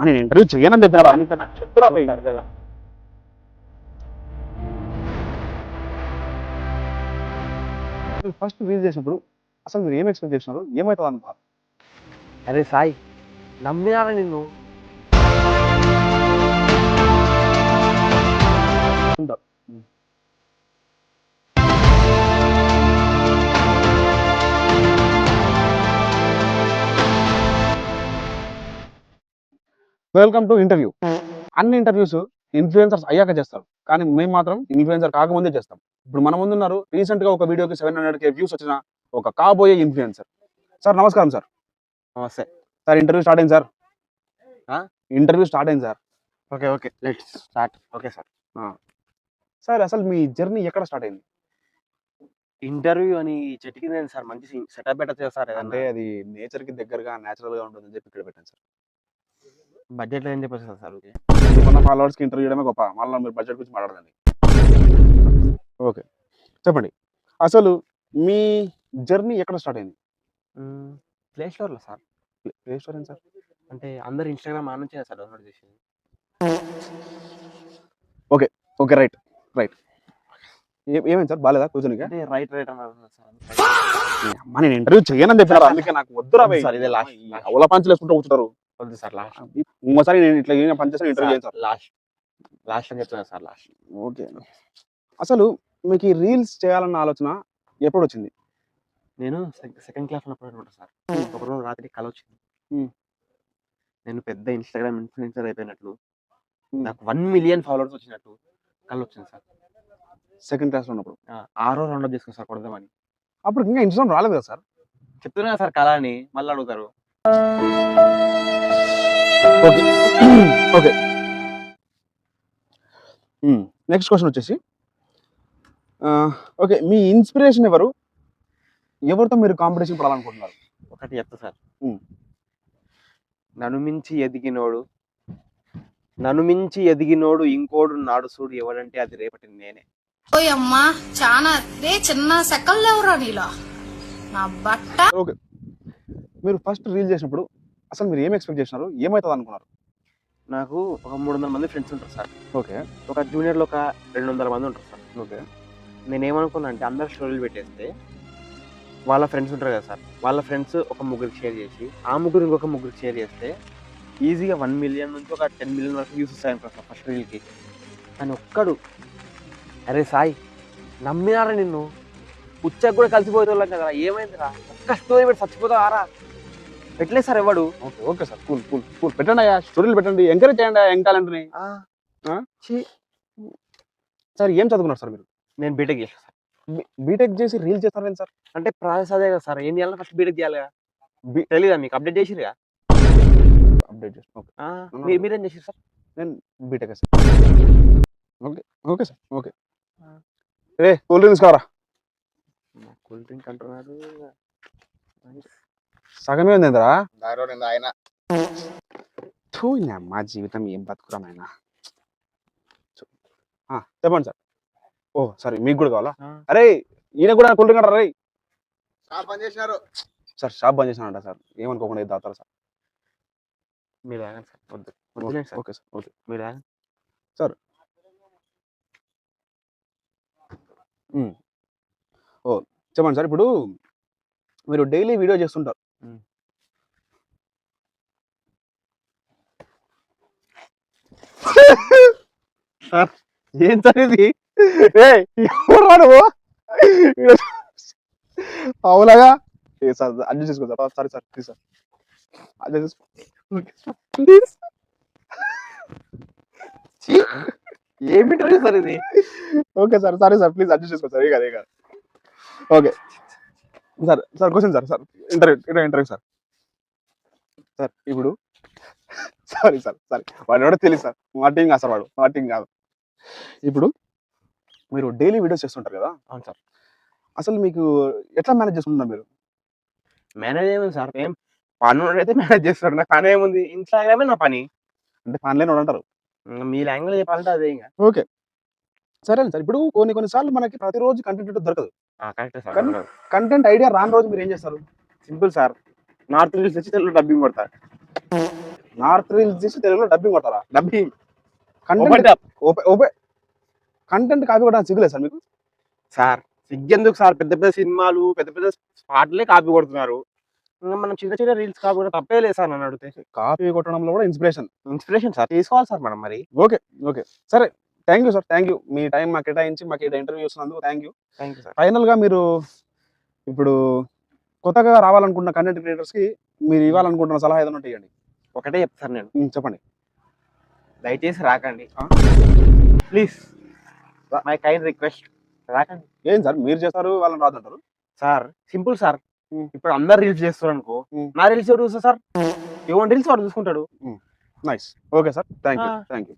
నేను ఇంటర్వ్యూ చేయనని చెప్పారా అంత చెప్తున్నా కదా. ఫస్ట్ రీల్ చేసినప్పుడు అసలు మీరు ఏం ఎక్స్పెక్ట్ చేస్తున్నారు, ఏమవుతుంది అనుకున్నారు? అరే సాయి, నమ్మినారా నిన్ను? Welcome to interview. అన్ని ఇంటర్వ్యూస్ ఇన్ఫ్లుయెన్సర్స్ అయ్యాక చేస్తారు, కానీ మేము మాత్రం ఇన్ఫ్లుయెన్సర్ కాకముందే చేస్తాం. ఇప్పుడు మన ముందున్నారు రీసెంట్ గా ఒక వీడియోకి 700K వ్యూస్ వచ్చిన ఒక కాబోయే ఇన్ఫ్లుయెన్సర్. సార్ నమస్కారం సార్. నమస్తే సార్ ఇంటర్వ్యూ స్టార్ట్ అయింది సార్. ఆ? ఇంటర్వ్యూ స్టార్ట్ అయింది sir. Okay let's start. Okay sir. Sir అసలు మీ జర్నీ ఎక్కడ స్టార్ట్ అయింది? ఇంటర్వ్యూ అని చెట్టు కింద సార్, మంచి సెటప్ పెట్టచ్చు సార్. అంటే అది నేచర్ కి దగ్గరగా నేచురల్ గా ఉంటుందని చెప్పి ఇక్కడ పెట్టాను సార్. బడ్జెట్ ఏం చెప్పచ్చు సార్. ఓకే, మన ఫాలోవర్స్ కి ఇంటర్వ్యూ చేయడమే గొప్ప, మళ్ళీ మీరు బడ్జెట్ గురించి మాట్లాడదండి. ఓకే చెప్పండి, అసలు మీ జర్నీ ఎక్కడ స్టార్ట్ అయింది? ప్లే స్టోర్లో సార్. ప్లే స్టోర్ ఏంటి సార్? అంటే అందరు ఇన్స్టాగ్రామ్ ఆ నుంచే సార్ డౌన్లోడ్ చేసేది. Okay okay right right. ఏమైంది సార్, బాలేదా కూర్చొని? అంటే రైట్ అన్నారు సార్. అమ్మ నేను ఇంటర్వ్యూ చేయనని చెప్పారు, అందుకే నాకు వద్దురా సార్, ఇదే లాస్ట్. అవల పంచులు వేసుకుంటూ కూర్చుంటారు. వద్దు సార్, లాస్ట్. ఇంకోసారి నేను ఇట్లా ఏమైనా పని చేసిన ఇంటర్వ్యూ చేయండి సార్. లాస్ట్ అని చెప్తున్నా సార్, లాస్ట్. ఓకే. అసలు మీకు ఈ రీల్స్ చేయాలన్న ఆలోచన ఎప్పుడు వచ్చింది? నేను సెకండ్ క్లాస్ ఉన్నప్పుడు అనుకుంటా సార్. ఒకరోజు రాత్రి కల వచ్చింది. నేను పెద్ద ఇన్స్టాగ్రామ్ ఇన్ఫ్లుయెన్సర్ అయిపోయినట్లు, నాకు 1 మిలియన్ ఫాలోవర్స్ వచ్చినట్టు కల వచ్చింది సార్. సెకండ్ క్లాస్ లో ఉన్నప్పుడు 6వ రౌండ్ అప్ చేసుకుని సార్ కొడదామని. అప్పుడు ఇంకా ఇన్స్టాగ్రామ్ రాలేదు కదా సార్? చెప్తున్నా సార్ కళ అని, మళ్ళీ అడుగుతారు. Okay okay. నెక్స్ట్ క్వశ్చన్ వచ్చేసి, ఓకే మీ ఇన్స్పిరేషన్ ఎవరు, ఎవరితో మీరు కాంపిటీషన్ పడాలనుకుంటున్నారు? ఒకటి చెప్తా సార్. నన్ను మించి ఎదిగినోడు ఇంకోడు నాడు చూడు, ఎవడంటే అది రేపటి నేనే. ఓయమ్మా చాలా చిన్న సెకల్ లేవురా నీలో నా బట్ట. ఓకే, మీరు ఫస్ట్ రీల్ చేసినప్పుడు అసలు మీరు ఏం ఎక్స్పెక్ట్ చేసినారు, ఏమవుతుంది అనుకున్నారు? నాకు ఒక 300 మంది ఫ్రెండ్స్ ఉంటారు సార్. ఓకే. ఒక జూనియర్లో ఒక 200 మంది ఉంటారు సార్. ఓకే. నేనేమనుకున్నా అంటే అందరు స్టోరీలు పెట్టేస్తే వాళ్ళ ఫ్రెండ్స్ ఉంటారు కదా సార్, వాళ్ళ ఫ్రెండ్స్ ఒక ముగ్గురికి షేర్ చేసి, ఆ ముగ్గురు ఇంకొక ముగ్గురికి షేర్ చేస్తే ఈజీగా 1 మిలియన్ నుంచి ఒక 10 మిలియన్ వరకు వ్యూస్ వస్తాయి అనుకో సార్ ఫస్ట్ రీల్కి. కానీ ఒక్కడు, అరే సాయి నమ్మినారా నిన్ను, ఉచ్చకు కూడా కలిసిపోయేవాళ్ళం కదా, ఏమైందిరా ఒక్క స్టోరీ పెట్టి చచ్చిపోతావారా, పెట్టలేదు సార్ ఎవడు. Okay okay sir, cool cool cool. పెట్టండి అయ్యా, స్టోరీలు పెట్టండి, ఎంకరేజ్ చేయండి యంగ్ టాలెంట్ని. సార్ ఏం చదువుకున్నారు సార్ మీరు? నేను బీటెక్ చేసాను సార్. బీటెక్ చేసి రీల్ చేస్తారని సార్? అంటే ప్రాసెస్ అదే కదా సార్, ఏం చేయాలి ఫస్ట్ బీటెక్ చేయాలి కదా. తెలీదా మీకు? అప్డేట్ చేసిరుగా? అప్డేట్ చేసి. ఓకే. మీరేం చేసారు సార్? నేను B Tech sir. Okay okay sir. Okay రే కూల్ డ్రింక్స్ కావరా? కూల్ డ్రింక్ అంటున్నారు, సగమే ఉందిరా ఆయన. మా జీవితం ఏం బతుకురా నాయన. చెప్పండి సార్. ఓ సారీ, మీకు కూడా కావాలా? అరే ఈయన కూడా కూల్ డ్రింక్ అంటారా? సార్ షాప్ బంద్ చేసినారంట సార్, ఏమనుకోకుండా ఇది తాగుతారా సార్? మీరు ఆగండి సార్, వద్దు. Okay sir. ఓకే మీరు ఆగండి సార్. ఓ చెప్పండి సార్, ఇప్పుడు మీరు డైలీ వీడియో చేస్తుంటారు, సార్. ఏం సార్ ఇది? అవులాగా సార్ అడ్జస్ట్ చేసుకో sir. Sorry sir, please sir adjust please. ఏమి సార్ ఇది? Okay sir, sorry sir, please adjust చేసుకో సార్. ఏ కాదు. Okay sir. Sir question sir. Sir interview sir. Sir ఇప్పుడు సారీ సార్, వాడు ఎవడో తెలియదు సార్, మా టీం కాదు సార్, వాడు మా టీం కాదు. ఇప్పుడు మీరు డైలీ వీడియోస్ చేస్తుంటారు కదా? అవును సార్. అసలు మీకు ఎట్లా మేనేజ్ చేసుకుంటున్నారు మీరు? మేనేజ్ ఏముంది సార్, ఏం పని అయితే మేనేజ్ చేస్తాడు. నా పని ఏముంది, ఇన్స్టాగ్రామే నా పని. అంటే పనిలేని వాడు అంటారు. మీ లాంగ్వేజ్ చెప్పాలంటే అదే. ఇంకా ఓకే సరే సార్. ఇప్పుడు కొన్నిసార్లు మనకి ప్రతిరోజు కంటెంట్ దొరకదు. కరెక్టే సార్. కంటెంట్ ఐడియా రాని రోజు మీరు ఏం చేస్తారు? సింపుల్ సార్, నార్త్ ఇండియన్స్ వచ్చి తెలుగు డబ్బింగ్ కొడతారు. నార్త్ రీల్స్ తీసి తెలుగులో డబ్బింగ్ కొడతారా? Dubbing content open content copy కూడా సిగ్గులేదు సార్ మీకు? సార్ సిగ్గెందుకు సార్? పెద్ద పెద్ద సినిమాలు పెద్ద పెద్ద పాటలే కాపీ కొడుతున్నారు. ఇంకా మనం చిన్న చిన్న రీల్స్ కాపీ కూడా తప్పే లేదు సార్ నన్ను అడిగితే. కాపీ కొట్టడంలో కూడా ఇన్స్పిరేషన్. ఇన్స్పిరేషన్ సార్ తీసుకోవాలి సార్ మనం మరి. ఓకే ఓకే సరే, thank you sir, thank you. మీ టైం మాకు కేటాయించి మాకు ఇంటర్వ్యూ ఇస్తున్నందుకు thank you. Thank you sir. ఫైనల్గా మీరు ఇప్పుడు కొత్తగా రావాలనుకుంటున్న కంటెంట్ క్రియేటర్స్కి మీరు ఇవ్వాలనుకుంటున్న సలహా ఏదైనా ఉంటే ఇవ్వండి. ఒకటే చెప్తాను నేను, చెప్పండి. దయచేసి రాకండి ప్లీజ్, మై కైండ్ రిక్వెస్ట్, రాకండి. ఏం సార్ మీరు చేస్తారు వాళ్ళని రాదంటారు? సార్ సింపుల్ సార్, ఇప్పుడు అందరు రీల్స్ చేస్తారు అనుకో, నా రీల్స్ ఎవరు చూస్తా సార్? ఎవరి రీల్స్ వాడు చూసుకుంటాడు. Nice, okay sir, thank you.